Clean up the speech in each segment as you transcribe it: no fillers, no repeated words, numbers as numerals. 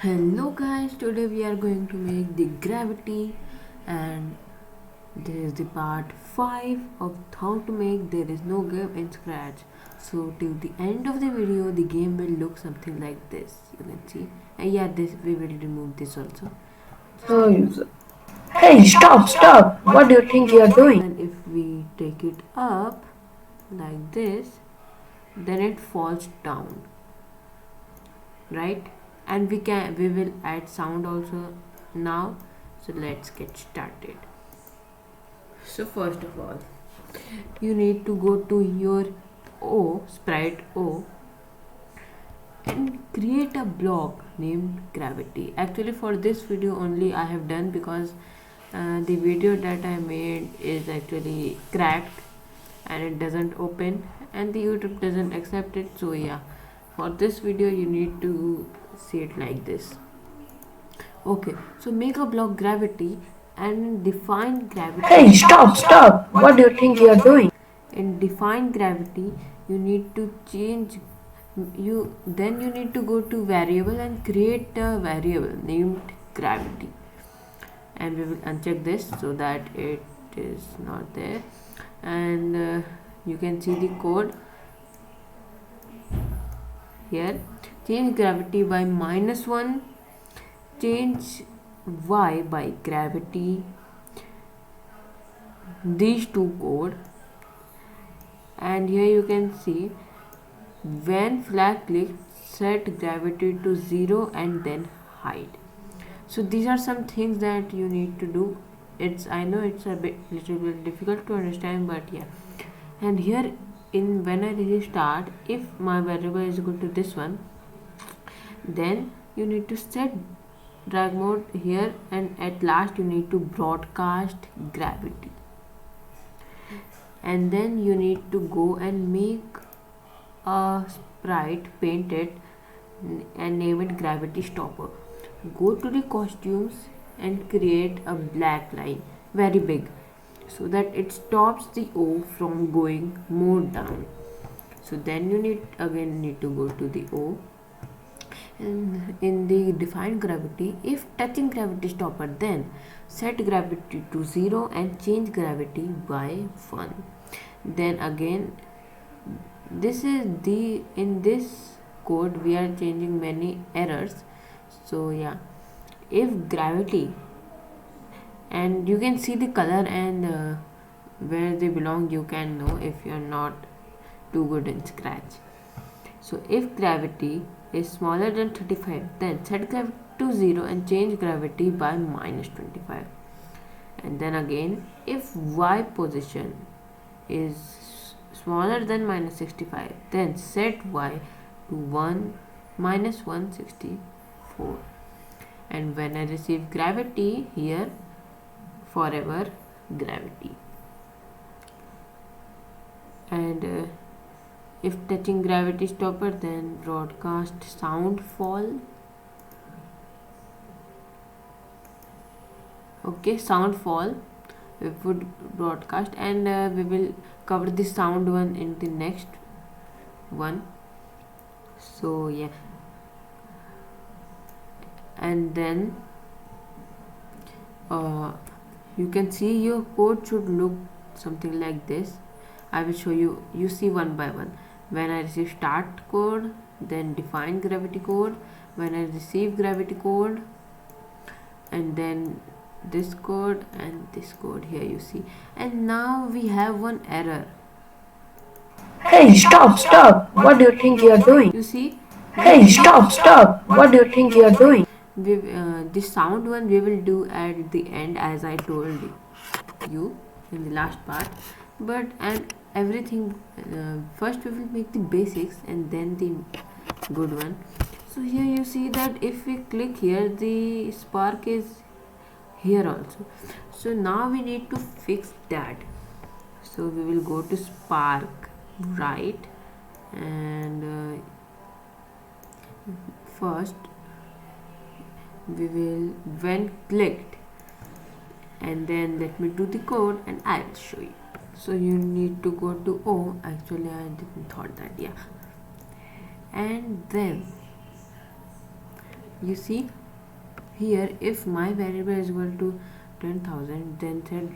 Hello guys, today we are going to make the gravity, and this is the part 5 of how to make there is no game in Scratch. So till the end of the video the game will look something like this, you can see. And yeah, this we will remove this also. So, hey, stop! What do you think you are doing? And if we take it up like this, then it falls down, right? And we will add sound also now. So let's get started. So first of all, you need to go to your sprite O, and create a block named gravity. Actually for this video only I have done, because the video that I made is actually cracked and it doesn't open and the YouTube doesn't accept it. So yeah, for this video you need to see it like this. Okay, so make a block gravity and define gravity. Hey, stop! What do you think you are doing? In define gravity you need to change, you need to go to variable and create a variable named gravity, and we will uncheck this so that it is not there. And you can see the code here. Change gravity by -1, change y by gravity, these two code. And here you can see, when flag clicked, set gravity to 0 and then hide. So these are some things that you need to do. I know it's a little bit difficult to understand, but yeah. And here when I restart, if my variable is equal to this one, then you need to set drag mode here, and at last you need to broadcast gravity. And then you need to go and make a sprite, paint it and name it gravity stopper. Go to the costumes and create a black line, very big, so that it stops the O from going more down. So then you need to go to the O, and in the define gravity, if touching gravity stopper, then set gravity to 0 and change gravity by 1. Then again, this is the in this code we are changing many errors. So yeah, if gravity, and you can see the color and where they belong, you can know if you are not too good in Scratch. So if gravity is smaller than 35, then set gravity to 0 and change gravity by -25. And then again, if y position is smaller than -65, then set y to 1 -164. And when I receive gravity here, forever gravity. And if touching gravity stopper, then broadcast sound fall. Okay, sound fall we would broadcast, and we will cover the sound one in the next one. So yeah, and then you can see your code should look something like this. I will show you. You see one by one. When I receive start code, then define gravity code. When I receive gravity code, and then this code and this code here, you see. And now we have one error. Hey, stop! What do you think you are doing? You see. Hey, stop! What do you think you are doing? The sound one we will do at the end, as I told you in the last part. But and everything, first we will make the basics and then the good one. So here you see that if we click here, the spark is here also. So now we need to fix that. So we will go to spark, right, and first we will, when clicked, and then let me do the code and I will show you. So you need to go to O. Actually I didn't thought that, yeah. And then You see here, if my variable is equal to 10,000, then said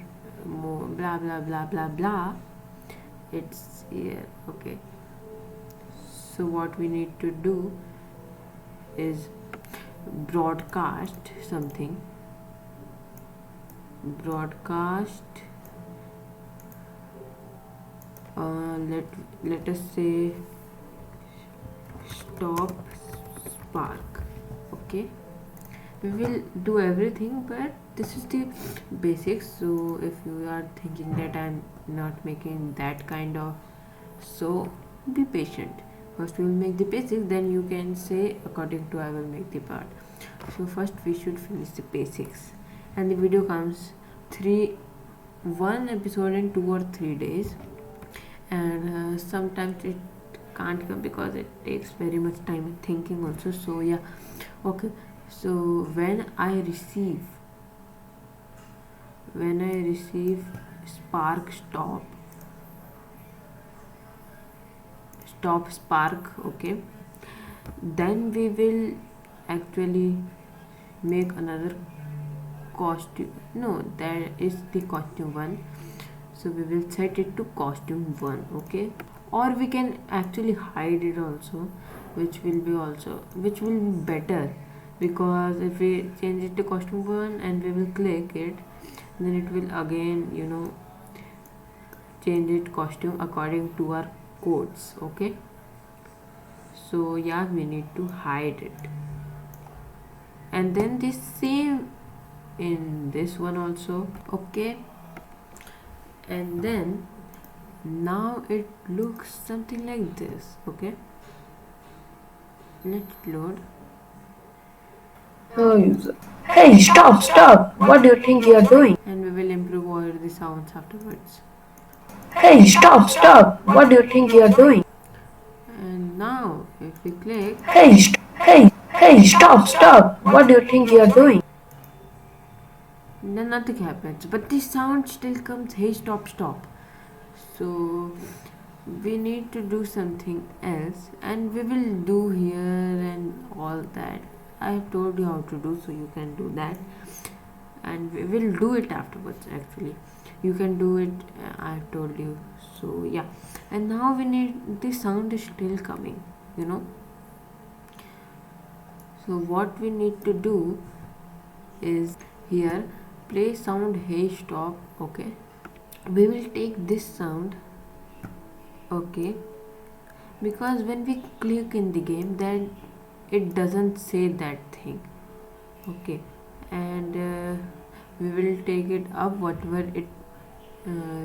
more blah blah blah blah blah, it's here. Okay, so what we need to do is broadcast something. Broadcast, let us say stop spark. Okay, we will do everything, but this is the basics. So if you are thinking that I'm not making that kind of, so be patient. First we will make the basics, then you can say according to I will make the part. So first we should finish the basics, and the video comes one episode in 2 or 3 days, and sometimes it can't come because it takes very much time and thinking also. So yeah, okay. So when I receive spark stop spark, okay, then we will actually make another costume. No, that is the costume 1, so we will set it to costume 1. Okay, or we can actually hide it also, which will be better, because if we change it to costume 1 and we will click it, then it will again change it costume according to our codes. Okay, so yeah, we need to hide it, and then the same in this one also. Okay, and then now it looks something like this. Okay, let's load. No user. Hey, stop, stop. What do you think you are doing? And we will improve all the sounds afterwards. Hey, stop, stop. What do you think you are doing? And now if we click, Hey, stop, stop. What do you think you are doing? then nothing happens, but the sound still comes, hey stop stop. So we need to do something else, and we will do here and all that. I have told you how to do, so you can do that, and we will do it afterwards. Actually, you can do it, I have told you. So yeah, and now we need, the sound is still coming, so what we need to do is here play sound hey stop. Okay, we will take this sound. Okay, because when we click in the game, then it doesn't say that thing. Okay, and we will take it up, whatever it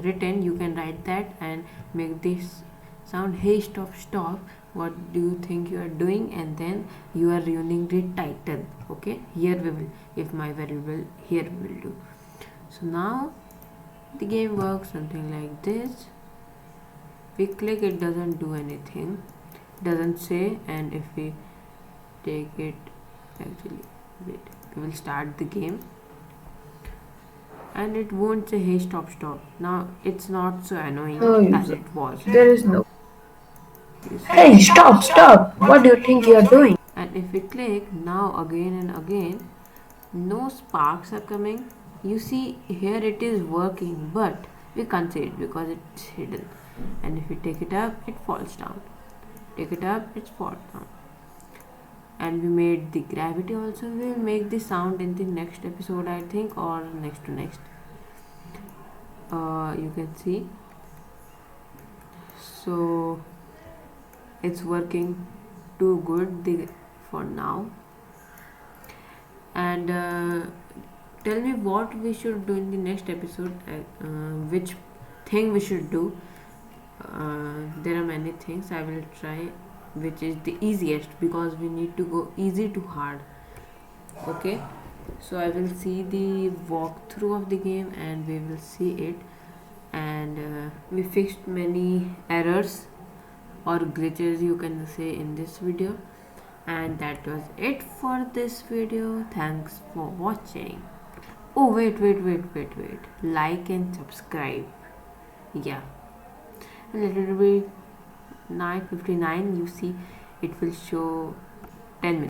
written, you can write that and make this sound hey stop stop. What do you think you are doing? And then you are ruining the title. Okay, here we will, if my variable here we will do. So now the game works something like this. We click, it doesn't do anything, doesn't say. And if we take it, actually wait, we will start the game, and it won't say hey stop stop. Now it's not so annoying as it was. There is no. Hey, stop, stop. What do you think you are doing? And if we click now again and again, no sparks are coming. You see here it is working, but we can't see it because it's hidden. And if we take it up, it falls down. Take it up, it falls down. And we made the gravity also. We will make the sound in the next episode, I think, or next to next. You can see, so it's working too good for now. And tell me what we should do in the next episode, which thing we should do. There are many things. I will try which is the easiest, because we need to go easy to hard. Okay, so I will see the walkthrough of the game and we will see it. And we fixed many errors or glitches, you can say, in this video. And that was it for this video. Thanks for watching. Oh wait, like and subscribe. Yeah, and it will be 9:59. You see it will show 10 minutes.